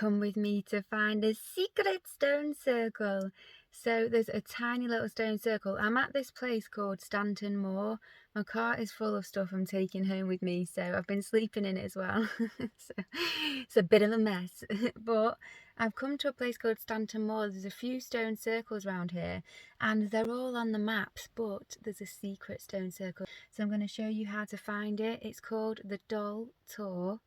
come with me to find a secret stone circle. So there's a tiny little stone circle. I'm at this place called Stanton Moor. My car is full of stuff I'm taking home with me, so I've been sleeping in it as well. So it's a bit of a mess. But I've come to a place called Stanton Moor. There's a few stone circles around here and they're all on the maps, but there's a secret stone circle. So I'm going to show you how to find it. It's called the Doll Tor.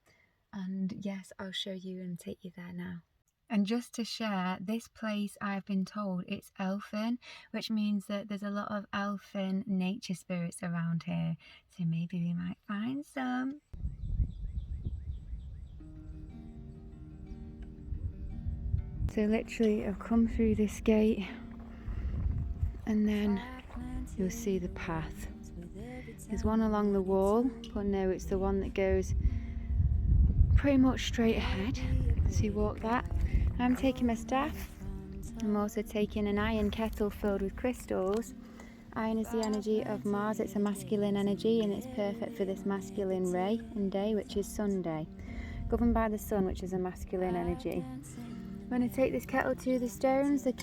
And yes, I'll show you and take you there now. And just to share, this place, I've been told it's elfin, which means that there's a lot of elfin nature spirits around here. So maybe we might find some. So literally I've come through this gate and then you'll see the path. There's one along the wall, but no, it's the one that goes pretty much straight ahead. So you walk that. I'm taking my staff. I'm also taking an iron kettle filled with crystals. Iron is the energy of Mars. It's a masculine energy and it's perfect for this masculine ray and day, which is Sunday, governed by the sun, which is a masculine energy. I'm going to take this kettle to the stones, the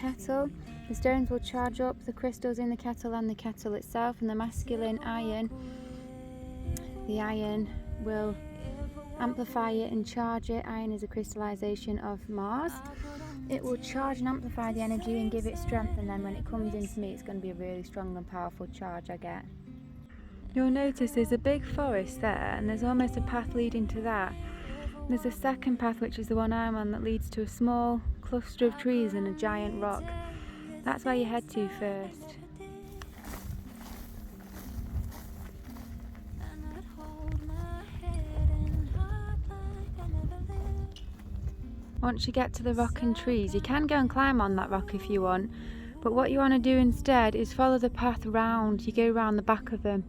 stones will charge up the crystals in the kettle and the kettle itself, and the masculine iron, the iron will amplify it and charge it. Iron is a crystallization of Mars. It will charge and amplify the energy and give it strength, and then when it comes into me it's going to be a really strong and powerful charge I get. You'll notice there's a big forest there and there's almost a path leading to that. There's a second path, which is the one I'm on, that leads to a small cluster of trees and a giant rock. That's where you head to first. Once you get to the rock and trees, you can go and climb on that rock if you want, but what you want to do instead is follow the path round. You go round the back of them.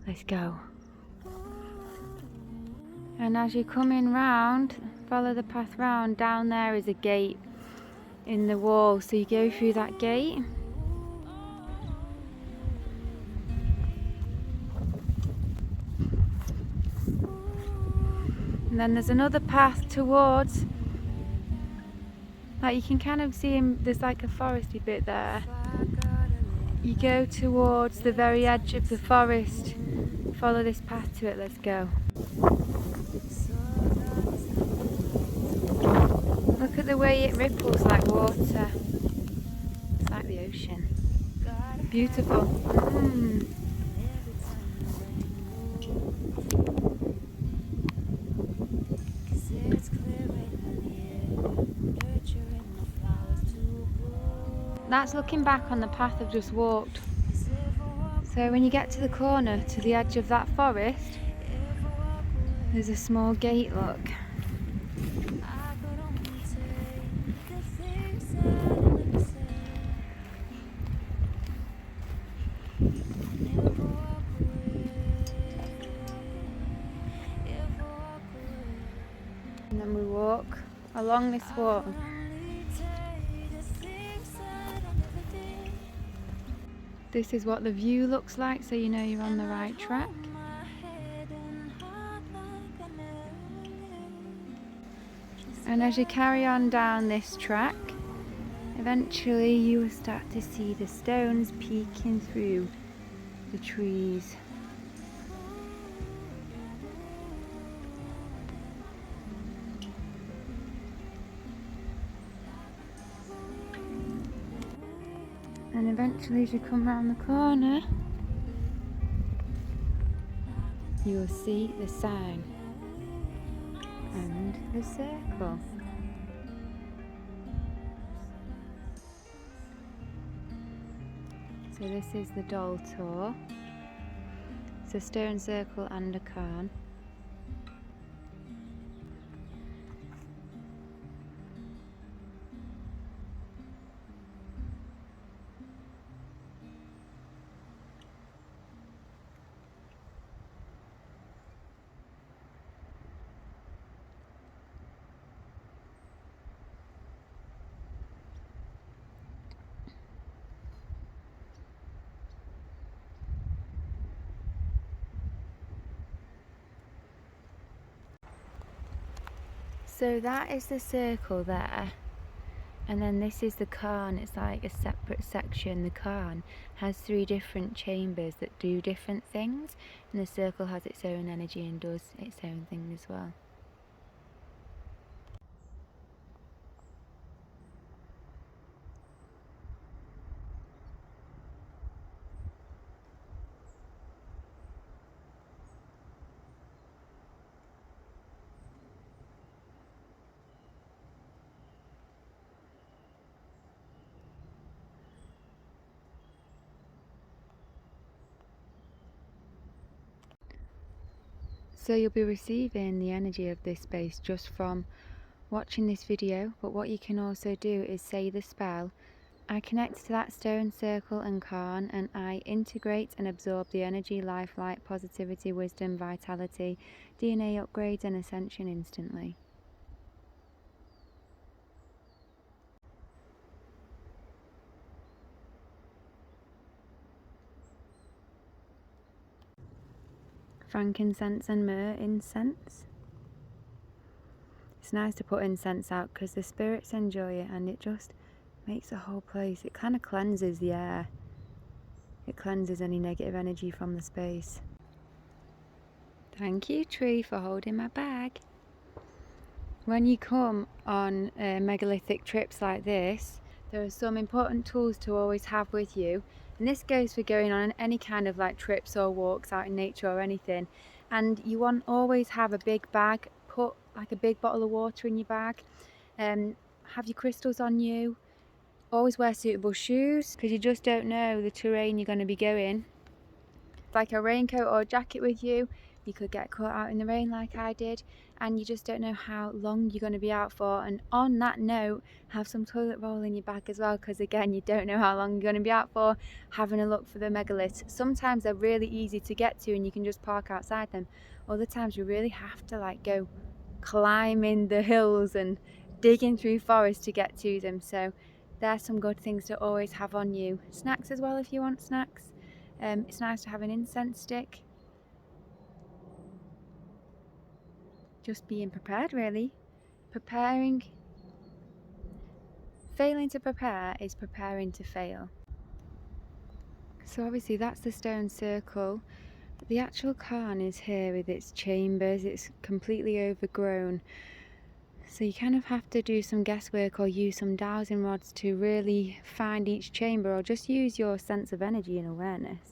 Let's go. And as you're coming round, follow the path round, down there is a gate in the wall, so you go through that gate. And then there's another path towards, like you can kind of see there's like a foresty bit there. You go towards the very edge of the forest, follow this path to it, let's go. Look at the way it ripples like water. It's like the ocean. Beautiful. That's looking back on the path I've just walked. So when you get to the corner, to the edge of that forest, there's a small gate, look. And then we walk along this wall. This is what the view looks like, so you know you're on the right track. And as you carry on down this track, eventually you will start to see the stones peeking through the trees. And eventually as you come round the corner, you will see the sign and the circle. So this is the Doll Tor. It's a stone circle and a cairn. So that is the circle there, and then this is the cairn. It's like a separate section. The cairn has 3 different chambers that do different things, and the circle has its own energy and does its own thing as well. So you'll be receiving the energy of this space just from watching this video, but what you can also do is say the spell. I connect to that stone, circle and cairn, and I integrate and absorb the energy, life, light, positivity, wisdom, vitality, DNA upgrades and ascension instantly. Frankincense and myrrh incense. It's nice to put incense out because the spirits enjoy it, and it just makes the whole place, it kind of cleanses the air. It cleanses any negative energy from the space. Thank you, tree, for holding my bag. When you come on megalithic trips like this, there are some important tools to always have with you. And this goes for going on any kind of like trips or walks out in nature or anything. And you want always have a big bag, put like a big bottle of water in your bag, have your crystals on you, always wear suitable shoes because you just don't know the terrain you're going to be going. Like a raincoat or a jacket with you, you could get caught out in the rain like I did, and you just don't know how long you're going to be out for. And on that note, have some toilet roll in your bag as well, because again, you don't know how long you're going to be out for. Having a look for the megaliths, sometimes they're really easy to get to and you can just park outside them. Other times you really have to like go climbing the hills and digging through forests to get to them. So there's some good things to always have on you. Snacks as well if you want snacks. It's nice to have an incense stick. Just being prepared, really. Preparing. Failing to prepare is preparing to fail. So obviously that's the stone circle. The actual cairn is here with its chambers. It's completely overgrown. So you kind of have to do some guesswork or use some dowsing rods to really find each chamber, or just use your sense of energy and awareness.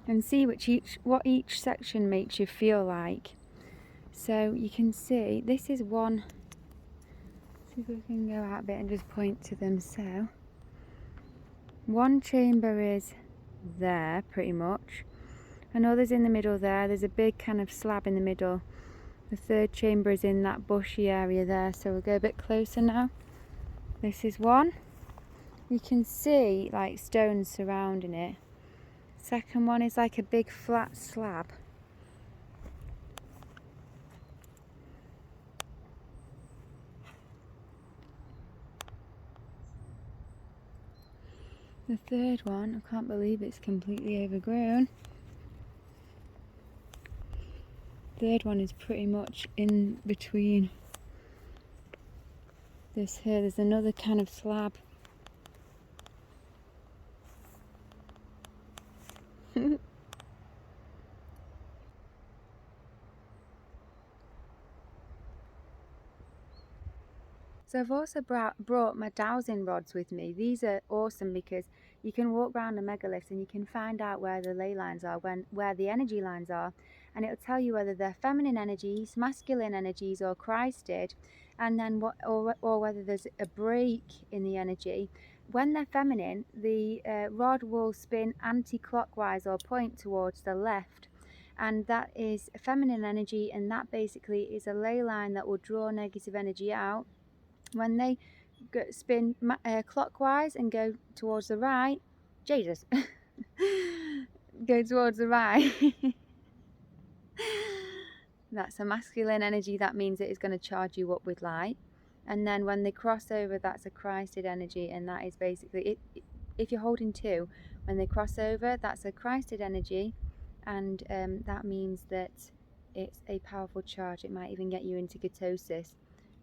And see what each section makes you feel like. So you can see this is one. See if we can go out a bit and just point to them. So one chamber is there pretty much. Another's in the middle there. There's a big kind of slab in the middle. The third chamber is in that bushy area there. So we'll go a bit closer now. This is one. You can see like stones surrounding it. Second one is like a big flat slab. The third one, I can't believe it's completely overgrown. Third one is pretty much in between this here. There's another kind of slab. So I've also brought my dowsing rods with me. These are awesome because you can walk around the megaliths and you can find out where the ley lines are, where the energy lines are, and it'll tell you whether they're feminine energies, masculine energies, or Christed, and then or whether there's a break in the energy. When they're feminine, the rod will spin anti-clockwise or point towards the left, and that is feminine energy, and that basically is a ley line that will draw negative energy out. When they spin clockwise and go towards the right, Jesus, go towards the right, that's a masculine energy. That means it is going to charge you up with light. And then when they cross over, that's a Christed energy, and that is basically it. If you're holding two, when they cross over, that's a Christed energy, and that means that it's a powerful charge. It might even get you into ketosis.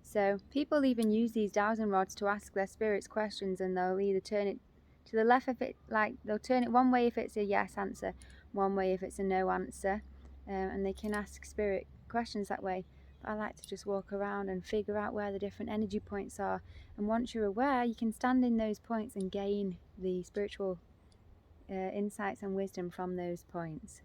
So people even use these dowsing rods to ask their spirits questions, and they'll either turn it to the left if it, like, they'll turn it one way if it's a yes answer, one way if it's a no answer, and they can ask spirit questions that way. But I like to just walk around and figure out where the different energy points are, and once you're aware, you can stand in those points and gain the spiritual insights and wisdom from those points.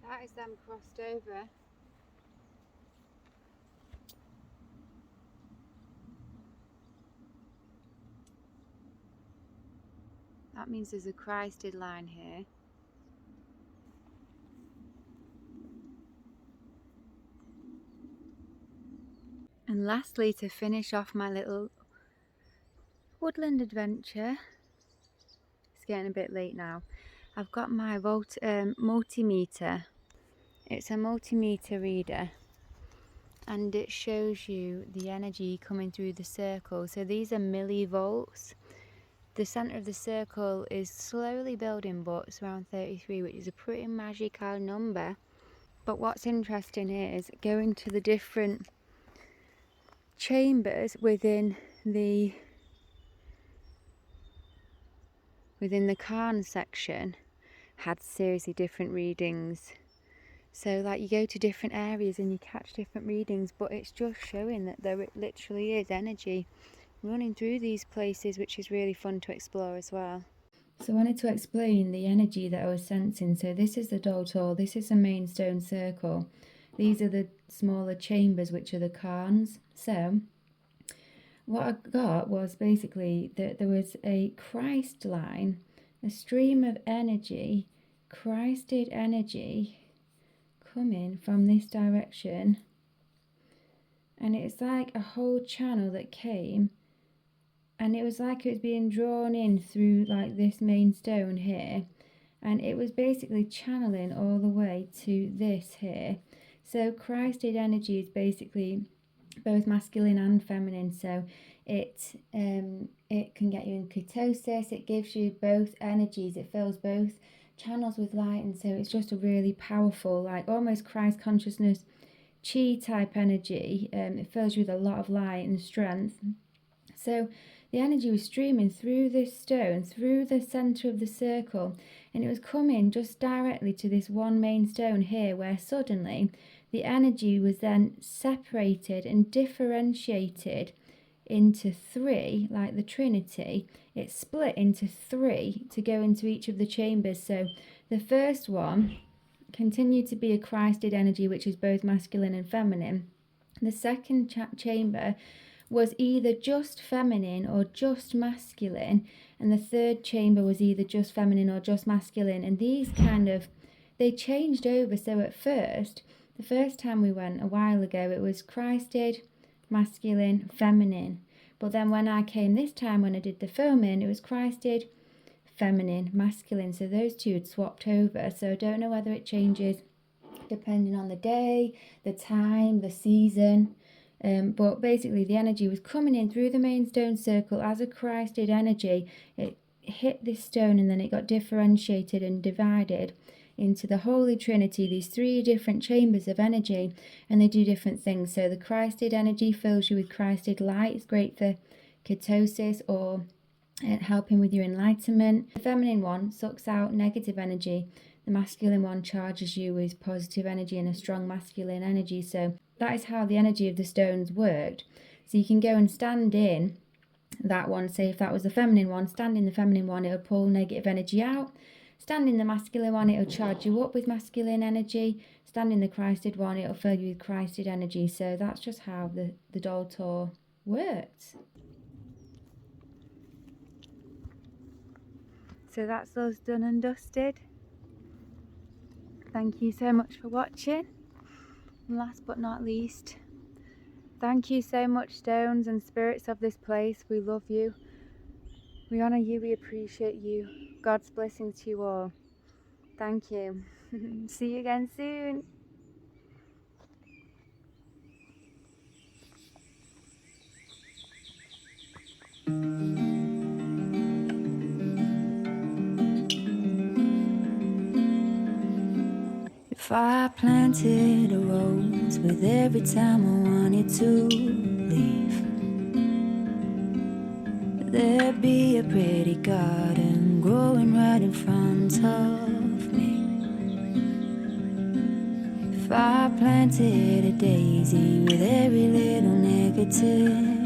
That is them crossed over. That means there's a Christed line here. And lastly, to finish off my little woodland adventure, it's getting a bit late now, I've got my multimeter. It's a multimeter reader, and it shows you the energy coming through the circle. So these are millivolts. The centre of the circle is slowly building, but it's around 33, which is a pretty magical number. But what's interesting here is going to the different chambers within the Khan section had seriously different readings. So like, you go to different areas and you catch different readings, but it's just showing that there literally is energy running through these places, which is really fun to explore as well. So I wanted to explain the energy that I was sensing. So this is the Doll Tor, this is the main stone circle. These are the smaller chambers, which are the Khans. So what I got was basically that there was a Christ line, a stream of energy, Christed energy coming from this direction, and it's like a whole channel that came, and it was like it was being drawn in through like this main stone here, and it was basically channeling all the way to this here. So Christed energy is basically both masculine and feminine, so it can get you in ketosis. It gives you both energies, it fills both channels with light, and so it's just a really powerful, like almost Christ consciousness chi type energy. It fills you with a lot of light and strength. So the energy was streaming through this stone, through the centre of the circle, and it was coming just directly to this one main stone here, where suddenly the energy was then separated and differentiated into three, like the Trinity. It split into three to go into each of the chambers. So the first one continued to be a Christed energy, which is both masculine and feminine. The second chamber was either just feminine or just masculine, and the third chamber was either just feminine or just masculine, and these they changed over. So at first, the first time we went a while ago, it was Christed, masculine, feminine. But then when I came this time, when I did the filming, it was Christed, feminine, masculine. So those two had swapped over. So I don't know whether it changes depending on the day, the time, the season. But basically the energy was coming in through the main stone circle as a Christed energy. It hit this stone, and then it got differentiated and divided into the Holy Trinity, these three different chambers of energy, and they do different things. So the Christed energy fills you with Christed light. It's great for ketosis or helping with your enlightenment. The feminine one sucks out negative energy. The masculine one charges you with positive energy and a strong masculine energy. So that is how the energy of the stones worked. So you can go and stand in that one. Say if that was the feminine one, stand in the feminine one, it would pull negative energy out. Stand in the masculine one, it'll charge you up with masculine energy. Stand in the Christed one, it'll fill you with Christed energy. So that's just how the Doll Tor works. So that's us done and dusted. Thank you so much for watching. And last but not least, thank you so much, stones and spirits of this place. We love you. We honour you. We appreciate you. God's blessings to you all. Thank you. See you again soon. If I planted a rose with every time I wanted to leave, there'd be a pretty garden growing right in front of me. If I planted a daisy with every little negative